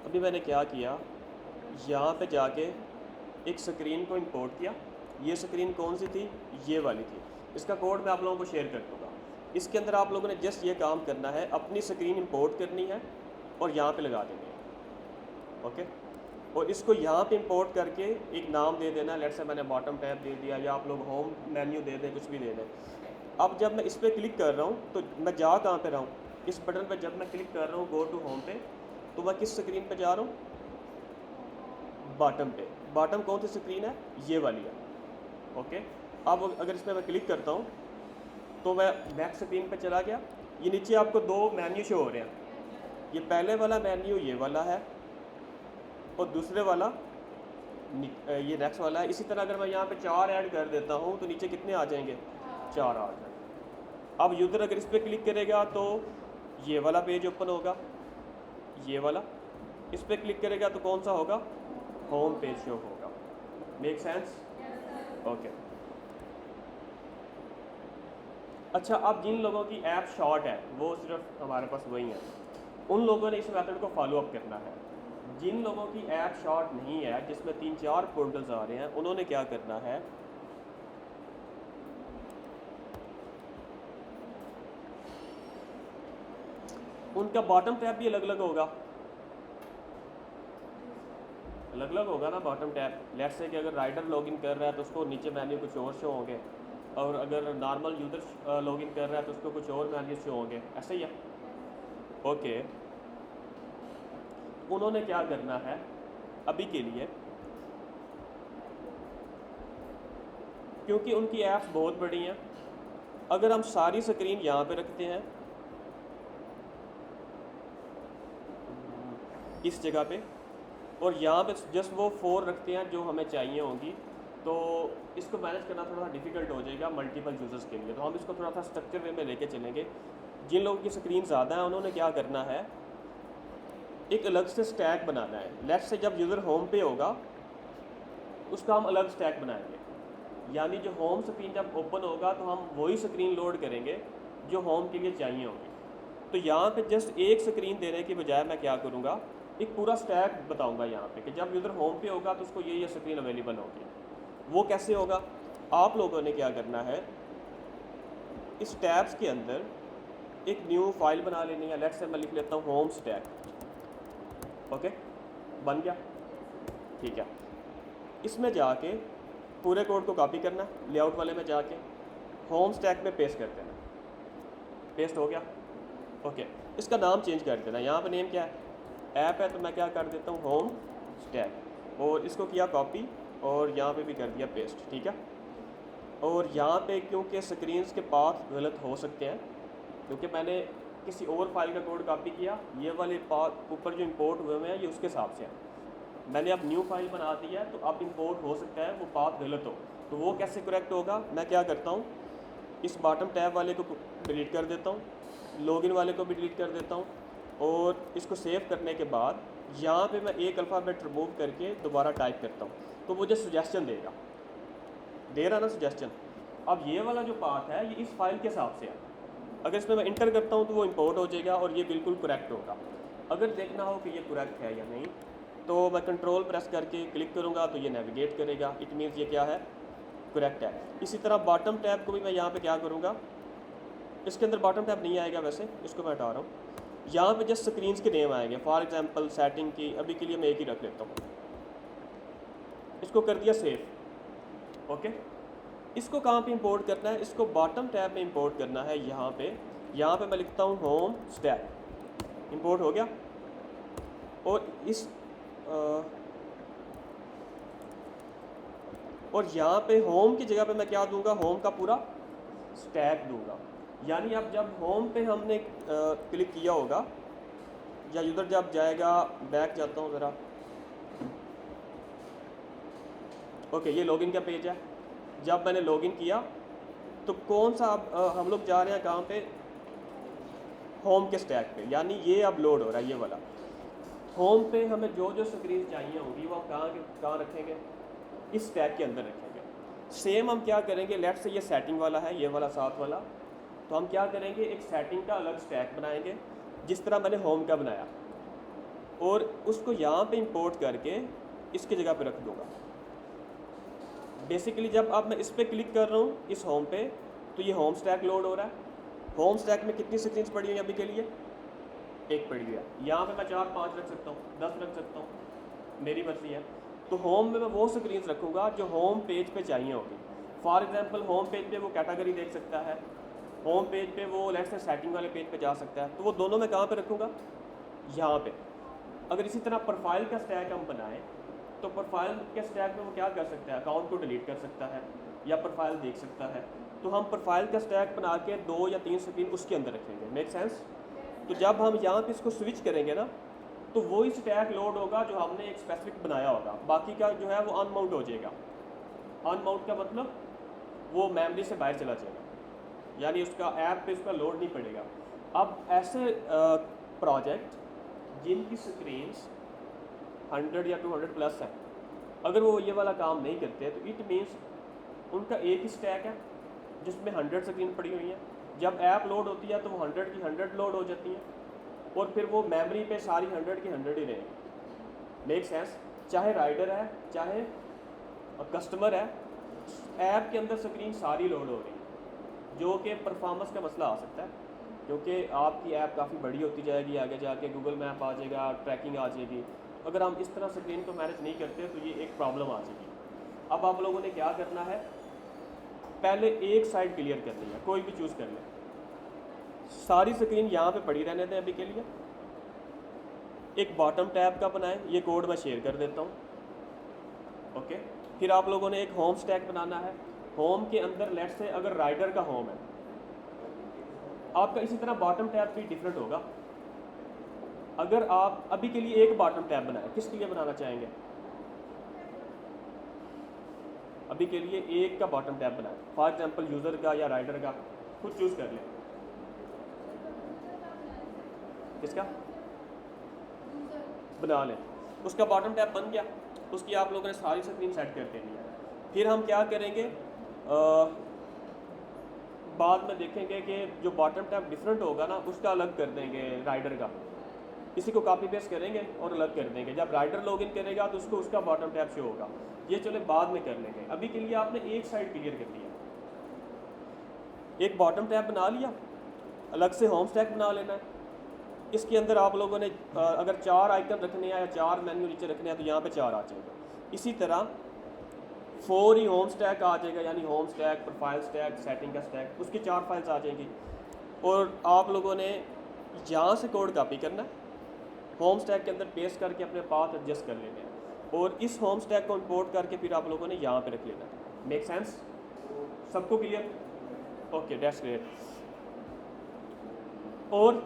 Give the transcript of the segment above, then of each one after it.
अभी मैंने क्या किया, यहाँ पे जाके एक स्क्रीन को इंपोर्ट किया। ये स्क्रीन कौन सी थी? ये वाली थी। इसका कोड मैं आप लोगों को शेयर कर दूँगा। इसके अंदर आप लोगों ने जस्ट ये काम करना है, अपनी स्क्रीन इंपोर्ट करनी है और यहाँ पे लगा देनी है। ओके, और इसको यहाँ पे इंपोर्ट करके एक नाम दे देना, लेट्स से मैंने बॉटम टैब दे दिया, या आप लोग होम मेन्यू दे दें, कुछ भी दे दें। अब जब मैं इस पर क्लिक कर रहा हूँ तो मैं जा कहाँ पे रहा हूँ? इस बटन पे जब मैं क्लिक कर रहा हूँ गो टू होम पे, तो मैं किस स्क्रीन पे जा रहा हूँ? बॉटम पे। बॉटम कौन सी स्क्रीन है? ये वाली है। ओके, अब अगर इस पर मैं क्लिक करता हूँ तो मैं बैक स्क्रीन पे चला गया। ये नीचे आपको दो मेन्यू शो हो रहे हैं, ये पहले वाला मेन्यू ये वाला है और दूसरे वाला ये नेक्स्ट वाला है। इसी तरह अगर मैं यहाँ पे 4 ऐड कर देता हूँ तो नीचे कितने आ जाएंगे? 4 आ जाएंगे। अब यूज़र अगर इस पर क्लिक करेगा तो ये वाला पेज ओपन होगा, ये वाला। इस पर क्लिक करेगा तो कौन सा होगा? होम पेज शो होगा। Make sense? ओके। अच्छा, अब जिन लोगों की ऐप शॉर्ट है वो सिर्फ हमारे पास वही है, उन लोगों ने इस मेथड को फॉलो अप करना है। जिन लोगों की ऐप शॉर्ट नहीं है, जिसमें 3-4 पोर्टल्स आ रहे हैं, उन्होंने क्या करना है, उनका बॉटम टैब भी अलग अलग होगा। अलग अलग होगा ना बॉटम टैब। लेट्स से कि अगर राइडर लॉगिन कर रहा है तो उसको नीचे मेन्यू कुछ और शो होंगे, और अगर नॉर्मल यूज़र लॉगिन कर रहा है तो उसको कुछ और मेन्यू शो होंगे। ऐसे ही है। ओके, उन्होंने क्या करना है अभी के लिए, क्योंकि उनकी ऐप्स बहुत बड़ी हैं, अगर हम सारी स्क्रीन यहाँ पे रखते हैं इस जगह पे, और यहाँ पे जस्ट वो 4 रखते हैं जो हमें चाहिए होंगी, तो इसको मैनेज करना थोड़ा डिफ़िकल्ट हो जाएगा मल्टीपल यूज़र्स के लिए। तो हम इसको थोड़ा सा स्ट्रक्चर वे में लेके चलेंगे। जिन लोगों की स्क्रीन ज़्यादा है उन्होंने क्या करना है, एक अलग से स्टैक बनाना है। लेट्स से जब यूज़र होम पे होगा उसका हम अलग स्टैक बनाएंगे, यानी जो होम स्क्रीन जब ओपन होगा तो हम वही स्क्रीन लोड करेंगे जो होम के लिए चाहिए होगी। तो यहाँ पे जस्ट एक स्क्रीन देने की बजाय मैं क्या करूँगा, एक पूरा स्टैक बताऊँगा यहाँ पे कि जब यूज़र होम पे होगा तो उसको ये स्क्रीन अवेलेबल होगी। वो कैसे होगा? आप लोगों ने क्या करना है, इस टैब्स के अंदर एक न्यू फाइल बना लेनी है। लेट्स से मैं लिख लेता हूँ होम स्टैक। ओके, बन गया, ठीक है। इसमें जाके पूरे कोड को कॉपी करना, लेआउट वाले में जाके होम स्टैक में पेस्ट कर देना। पेस्ट हो गया। ओके, इसका नाम चेंज कर देना। यहाँ पे नेम क्या है? ऐप है, तो मैं क्या कर देता हूँ होम स्टैक, और इसको किया कॉपी और यहाँ पे भी कर दिया पेस्ट। ठीक है, और यहाँ पे क्योंकि स्क्रीन्स के पाथ गलत हो सकते हैं, क्योंकि मैंने किसी और फाइल का कोड कॉपी किया, ये वाले पाथ ऊपर जो इंपोर्ट हुए हैं ये उसके हिसाब से है। मैंने अब न्यू फाइल बना दी है तो अब इंपोर्ट हो सकता है वो पाथ गलत हो। तो वो कैसे करेक्ट होगा? मैं क्या करता हूँ, इस बॉटम टैब वाले को डिलीट कर देता हूँ, लॉगिन वाले को भी डिलीट कर देता हूँ, और इसको सेव करने के बाद यहाँ पे मैं एक अल्फ़ाबेट रिमूव करके दोबारा टाइप करता हूँ, तो मुझे सजेशन देगा। दे रहा ना सजेशन? अब ये वाला जो पाथ है ये इस फाइल के हिसाब से है। अगर इसमें मैं इंटर करता हूँ तो वो इंपोर्ट हो जाएगा और ये बिल्कुल करेक्ट होगा। अगर देखना हो कि ये करेक्ट है या नहीं, तो मैं कंट्रोल प्रेस करके क्लिक करूँगा तो ये नेविगेट करेगा। इट मीन्स ये क्या है? करेक्ट है। इसी तरह बॉटम टैब को भी मैं यहाँ पे क्या करूँगा, इसके अंदर बॉटम टैब नहीं आएगा वैसे, इसको मैं हटा रहा हूँ। यहाँ पे जस्ट स्क्रीन्स के नेम आएंगे। फॉर एग्जांपल सेटिंग की अभी के लिए मैं एक ही रख लेता हूँ, इसको कर दिया सेव। ओके, इसको कहाँ पे इंपोर्ट करना है? इसको बॉटम टैब में इंपोर्ट करना है। यहाँ पे मैं लिखता हूँ होम स्टैक, इंपोर्ट हो गया। और और यहाँ पे होम की जगह पे मैं क्या दूंगा? होम का पूरा स्टैक दूंगा। यानी अब जब होम पे हमने क्लिक किया होगा, या यूज़र जब जाएगा, बैक जाता हूँ ज़रा। ओके, ये लॉगिन का पेज है। जब मैंने लॉगिन किया तो कौन सा अब हम लोग जा रहे हैं कहाँ पे? होम के स्टैक पे, यानी ये अब लोड हो रहा है। ये वाला होम पे हमें जो जो स्क्रीन चाहिए होगी वो कहाँ रखेंगे? इस स्टैक के अंदर रखेंगे। सेम हम क्या करेंगे, लेट्स से ये सेटिंग वाला है, ये वाला साथ वाला, तो हम क्या करेंगे, एक सेटिंग का अलग स्टैक बनाएंगे जिस तरह मैंने होम का बनाया। और उसको यहाँ पे इंपोर्ट करके इसकी जगह पे रख दूँगा। बेसिकली जब अब मैं इस पर क्लिक कर रहा हूँ इस होम पे, तो ये होम स्टैक लोड हो रहा है। होम स्टैक में कितनी स्क्रीन्स पड़ी हुई अभी के लिए? एक पड़ी हुई है। यहाँ पे मैं 4 5 रख सकता हूँ, 10 रख सकता हूँ, मेरी मर्जी है। तो होम में मैं वो स्क्रीन्स रखूँगा जो होम पेज पे चाहिए होगी। फॉर एग्जांपल होम पेज पे वो कैटेगरी देख सकता है, होम पेज पे वो लेट्स से सेटिंग वाले पेज पे जा सकता है। तो वो दोनों मैं कहाँ पे रखूँगा? यहाँ पे। अगर इसी तरह प्रोफाइल का स्टैक हम बनाएं तो प्रोफाइल के स्टैक में वो क्या कर सकता है? अकाउंट को डिलीट कर सकता है या प्रोफाइल देख सकता है। तो हम प्रोफाइल का स्टैक बना के 2 या 3 स्क्रीन उसके अंदर रखेंगे। Make sense? तो जब हम यहाँ पे इसको स्विच करेंगे ना, तो वही स्टैक लोड होगा जो हमने एक स्पेसिफिक बनाया होगा। बाकी का जो है वो अनमाउंट हो जाएगा। अनमाउंट का मतलब वो मेमोरी से बाहर चला जाएगा, यानी उसका ऐप पे उसका लोड नहीं पड़ेगा। अब ऐसे प्रोजेक्ट जिनकी स्क्रीन्स 100 या 200 प्लस है, अगर वो ये वाला काम नहीं करते तो इट मीन्स उनका एक ही स्टैक है जिसमें 100 स्क्रीन पड़ी हुई हैं। जब ऐप लोड होती है तो वो 100 की 100 लोड हो जाती हैं और फिर वो मेमोरी पे सारी 100 की 100 ही रहेंगी। Make sense? चाहे राइडर है चाहे कस्टमर है, ऐप के अंदर स्क्रीन सारी लोड हो रही, जो कि परफॉर्मेंस का मसला आ सकता है, क्योंकि आपकी ऐप काफ़ी बड़ी होती जाएगी, आगे जाके गूगल मैप आ जाएगा, ट्रैकिंग आ जाएगी। अगर हम इस तरह स्क्रीन को मैनेज नहीं करते तो ये एक प्रॉब्लम आ जाएगी। अब आप लोगों ने क्या करना है, पहले एक साइड क्लियर करनी है, कोई भी चूज़ कर लें। सारी स्क्रीन यहाँ पे पड़ी रहने दें अभी के लिए। एक बॉटम टैब का बनाएं, ये कोड मैं शेयर कर देता हूँ। ओके, फिर आप लोगों ने एक होम स्टैक बनाना है। होम के अंदर लेट्स से अगर राइडर का होम है आपका, इसी तरह बॉटम टैब भी डिफरेंट होगा। अगर आप अभी के लिए एक बॉटम टैब बनाएं, किसके लिए बनाना चाहेंगे? अभी के लिए एक का बॉटम टैब बनाएं, फॉर एग्जांपल यूज़र का या राइडर का, खुद चूज़ कर लें। किसका बना लें, उसका बॉटम टैब बन गया, उसकी आप लोगों ने सारी स्क्रीन सेट कर देनी है। फिर हम क्या करेंगे, बाद में देखेंगे कि जो बॉटम टैब डिफरेंट होगा ना उसका अलग कर देंगे राइडर का। इसी को कॉपी पेस्ट करेंगे और अलग कर देंगे। जब राइडर लॉगिन करेगा तो उसको उसका बॉटम टैब शो होगा। ये चले बाद में कर लेंगे। अभी के लिए आपने एक साइड क्लियर कर लिया, एक बॉटम टैब बना लिया, अलग से होम स्टैक बना लेना है। इसके अंदर आप लोगों ने अगर 4 आइकन रखने हैं या 4 मेन्यू नीचे रखने हैं तो यहाँ पे 4 आ जाएगा। इसी तरह 4 ही होम स्टैक आ जाएगा, यानी home stack, profile stack, setting का स्टैक, उसकी 4 फाइल्स आ जाएंगी। और आप लोगों ने यहाँ से कोड कॉपी करना है, होम स्टैक के अंदर पेस्ट करके अपने पाथ एडजस्ट कर लेने हैं और इस होम स्टैक को इंपोर्ट करके फिर आप लोगों ने यहाँ पे रख लेना है। Make sense? सबको क्लियर? Okay, that's great. और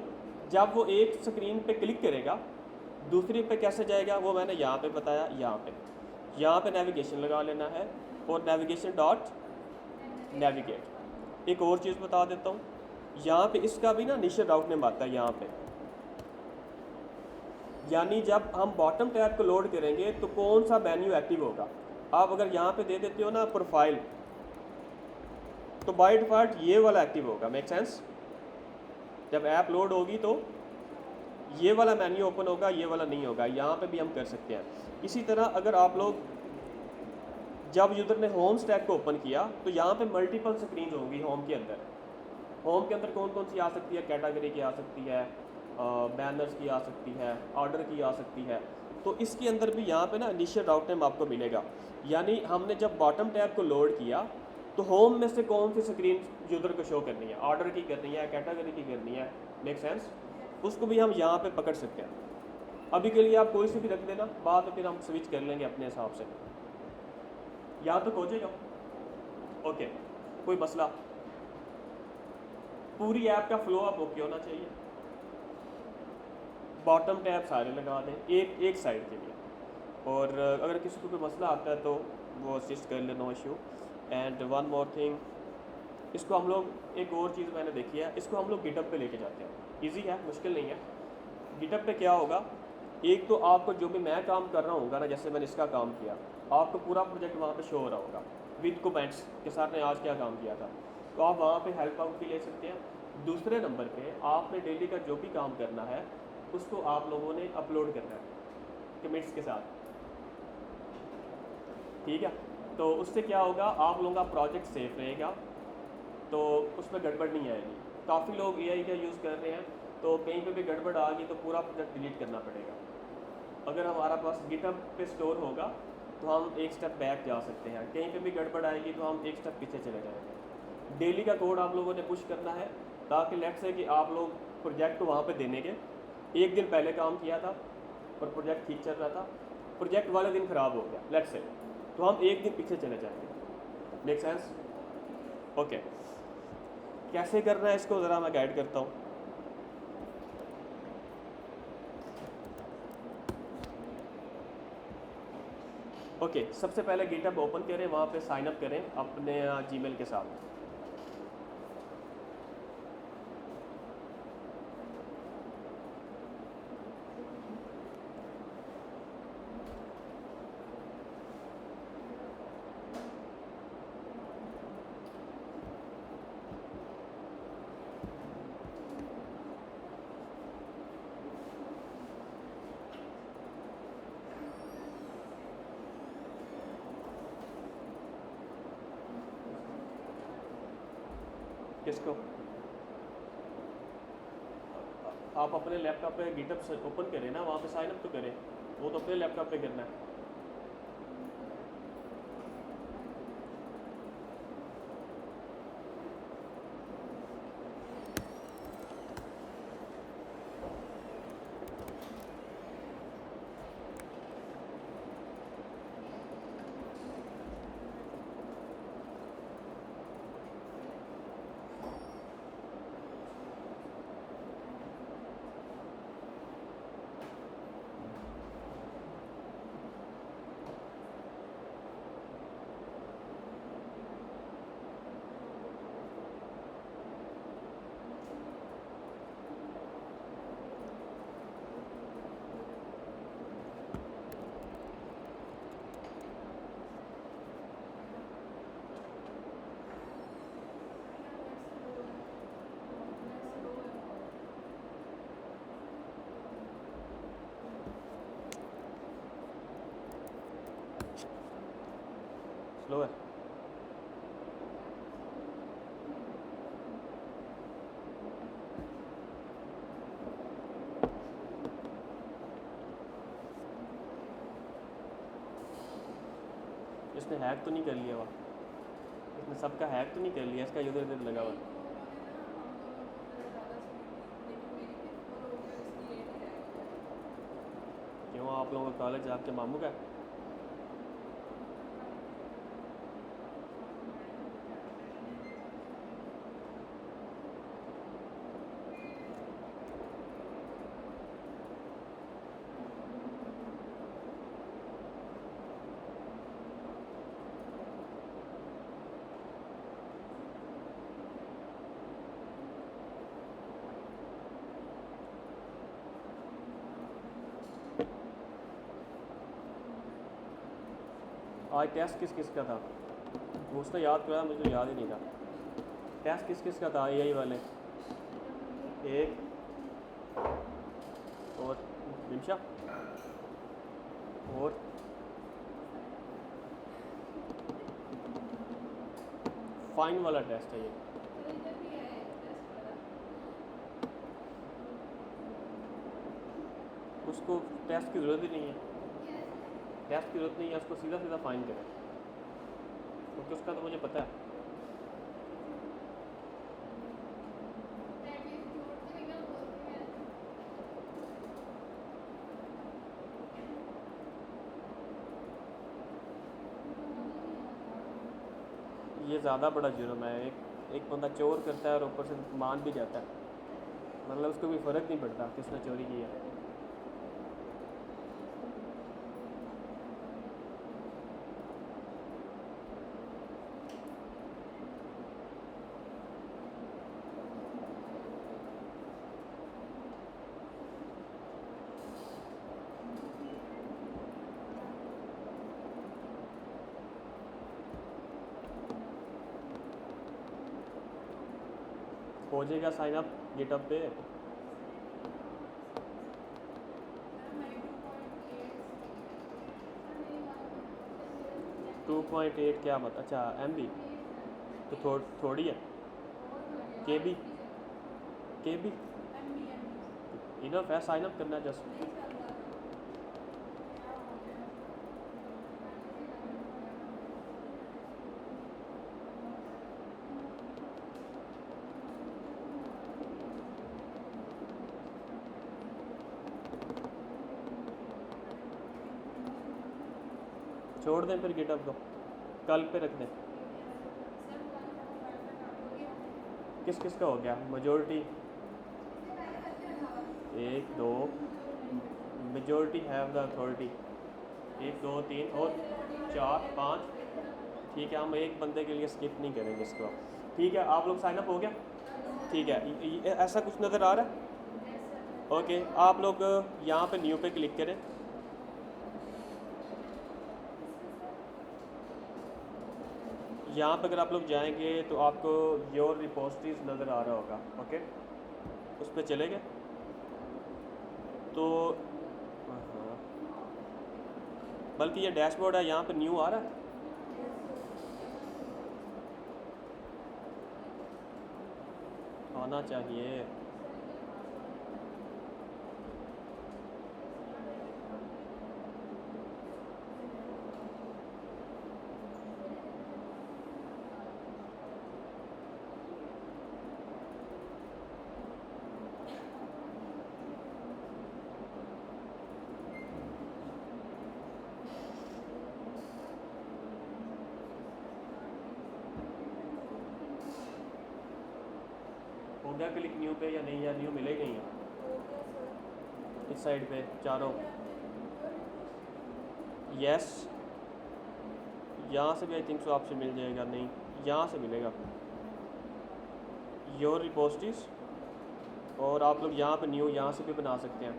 जब वो एक स्क्रीन पे क्लिक करेगा दूसरी पे कैसे जाएगा वो मैंने यहाँ पे बताया। यहाँ पे नेविगेशन लगा लेना है और नेविगेशन डॉट नेविगेट। एक और चीज़ बता देता हूँ, यहाँ पे इसका भी ना इनिशियल राउट नेम आता है यहाँ पे, यानी जब हम बॉटम टैब को लोड करेंगे तो कौन सा मेन्यू एक्टिव होगा। आप अगर यहाँ पे दे देते हो ना प्रोफाइल, तो बाय डिफ़ॉल्ट ये वाला एक्टिव होगा। Make sense? जब ऐप लोड होगी तो ये वाला मेन्यू ओपन होगा, ये वाला नहीं होगा। यहाँ पे भी हम कर सकते हैं। इसी तरह अगर आप लोग जब यूज़र ने होम स्टैक को ओपन किया तो यहाँ पे मल्टीपल स्क्रीन होंगी होम के अंदर। होम के अंदर कौन कौन सी आ सकती है? कैटेगरी की आ सकती है, बैनर्स की आ सकती है, ऑर्डर की आ सकती है। तो इसके अंदर भी यहाँ पे ना इनिशियल राउट नेम आपको मिलेगा। यानी हमने जब बॉटम टैब को लोड किया तो होम में से कौन सी स्क्रीन यूज़र को शो करनी है, ऑर्डर की करनी है, कैटेगरी की करनी है। Make sense? उसको भी हम यहाँ पे पकड़ सकते हैं। अभी के लिए आप कोई से भी रख देना, बाद में फिर हम स्विच कर लेंगे अपने हिसाब से। यहाँ तक हो जाएगा? ओके, कोई मसला? पूरी ऐप का फ्लो अप ओके होना चाहिए। बॉटम टैब सारे लगा दें एक साइड के लिए, और अगर किसी को कोई मसला आता है तो वो असिस्ट कर ले, no issue. And one more thing, इसको हम लोग एक और चीज़ मैंने देखी है, इसको हम लोग गिटअप पे लेके जाते हैं। इजी है, मुश्किल नहीं है। गिटअप पे क्या होगा, एक तो आपको जो भी मैं काम कर रहा हूँ ना, जैसे मैंने इसका काम किया, आपको पूरा प्रोजेक्ट वहाँ पे शो हो रहा होगा विद कमेंट्स कि सर ने आज क्या काम किया था। तो आप वहाँ पे हेल्प आउट भी ले सकते हैं। दूसरे नंबर पे आपने डेली का जो भी काम करना है उसको आप लोगों ने अपलोड करना है कमिट्स के साथ, ठीक है। तो उससे क्या होगा, आप लोगों का प्रोजेक्ट सेफ रहेगा, तो उसमें गड़बड़ नहीं आएगी। काफ़ी लोग एआई का यूज़ कर रहे हैं, तो कहीं पे भी गड़बड़ आ गई तो पूरा प्रोजेक्ट डिलीट करना पड़ेगा। अगर हमारा पास गिटहब पे स्टोर होगा तो हम एक स्टेप बैक जा सकते हैं, कहीं पे भी गड़बड़ आएगी तो हम एक स्टेप पीछे चले जाएंगे। डेली का कोड आप लोगों ने पुश करना है, ताकि लेट्स से कि आप लोग प्रोजेक्ट वहाँ पे देने के एक दिन पहले काम किया था और प्रोजेक्ट ठीक चल रहा था, प्रोजेक्ट वाले दिन ख़राब हो गया लेट्स से, तो हम एक दिन पीछे चले जाएंगे। Make sense? ओके, कैसे करना है इसको ज़रा मैं गाइड करता हूँ। ओके, सबसे पहले गिटहब ओपन करें, वहाँ पे साइन अप करें अपने जीमेल के साथ। किसको? आप अपने लैपटॉप पे गिटहब ओपन करें ना, वहाँ पे साइन अप तो करें, वो तो अपने लैपटॉप पे करना है। स्लो है। इसने हैक तो नहीं कर लिया हुआ? इसने सबका हैक तो नहीं कर लिया? इसका यूजर इधर लगा हुआ। क्यों, आप लोगों का कॉलेज आपके मामू का है? आज टेस्ट किस किस का था? उसने याद कराया, मुझे तो याद ही नहीं था। टेस्ट किस किस का था एआई वाले? एक और निमिषा और फाइन वाला टेस्ट है ये। उसको टेस्ट की ज़रूरत ही नहीं है, टेस्ट की ज़रूरत नहीं है, उसको सीधा सीधा फाइन करें, क्योंकि उसका तो मुझे पता है। ये ज़्यादा बड़ा जुर्म है, एक बंदा चोर करता है और ऊपर से मान भी जाता है, मतलब उसको भी फ़र्क नहीं पड़ता किसने चोरी की है। हो जाएगा साइन अप गिटहब पे। 2.8 क्या मत, अच्छा MB तो थोड़ी है। KB KB इनफ है, साइन अप करना है जस्ट। छोड़ दें फिर गिटअप को, कल पे रख दें। किस किस का हो गया majority? 1 2 majority have the authority, 1 2 3 और 4 5। ठीक है, हम एक बंदे के लिए स्किप नहीं करेंगे इसको। ठीक है, आप लोग साइन अप हो गया? ठीक है, ऐसा कुछ नज़र आ रहा है? ओके, आप लोग यहाँ पे न्यू पे क्लिक करें। यहाँ पर अगर आप लोग जाएंगे तो आपको योर रिपोजिटरीज नज़र आ रहा होगा। ओके, उस पर चले गए तो बल्कि ये डैशबोर्ड है, यहाँ पे न्यू आ रहा है। आना चाहिए। हो गया क्लिक न्यू पे या नहीं? या न्यू मिलेगा ही है इस साइड पे चारों? यस, यहाँ से भी आई थिंक सो आपसे मिल जाएगा। नहीं, यहाँ से मिलेगा योर रिपोजिटरीज, और आप लोग यहाँ पे न्यू यहाँ से भी बना सकते हैं।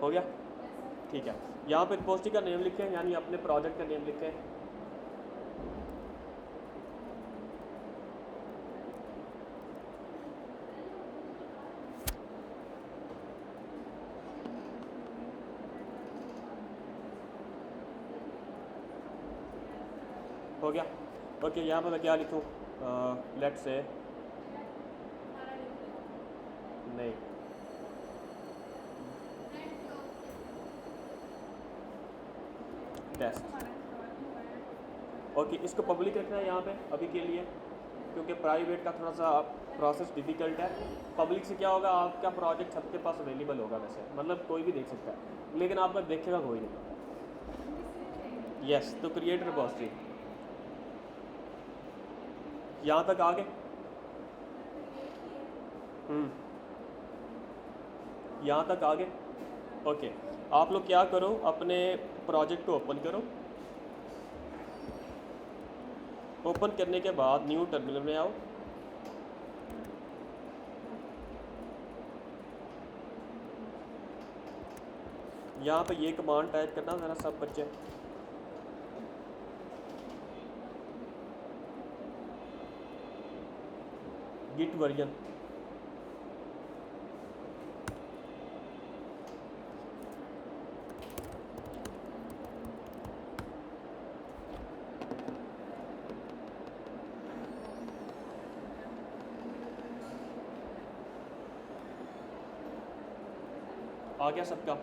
हो गया? ठीक है, यहाँ पे रिपोजिटरी का नेम लिखें, यानी अपने प्रोजेक्ट का नेम लिखें। हो गया? ओके, यहाँ पर मैं क्या लिखूँ? लेट्स से नहीं, टेस्ट। ओके, इसको पब्लिक रखना है यहाँ पे अभी के लिए, क्योंकि प्राइवेट का थोड़ा सा प्रोसेस डिफ़िकल्ट है। पब्लिक से क्या होगा, आपका प्रोजेक्ट सबके पास अवेलेबल होगा, वैसे मतलब कोई भी देख सकता है, लेकिन आपका देखेगा कोई नहीं। यस, तो क्रिएट रिपोजिटरी यहाँ तक आ गए। यहाँ तक आ गए। ओके, आप लोग क्या करो, अपने प्रोजेक्ट को ओपन करो। ओपन करने के बाद न्यू टर्मिनल में आओ। यहाँ पे ये कमांड टाइप करना ज़रा सब बच्चे। Git version. आ गया सबका?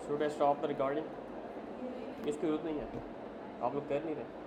Should I stop the recording? इसकी ज़रूरत नहीं है, आप लोग कर नहीं रहे।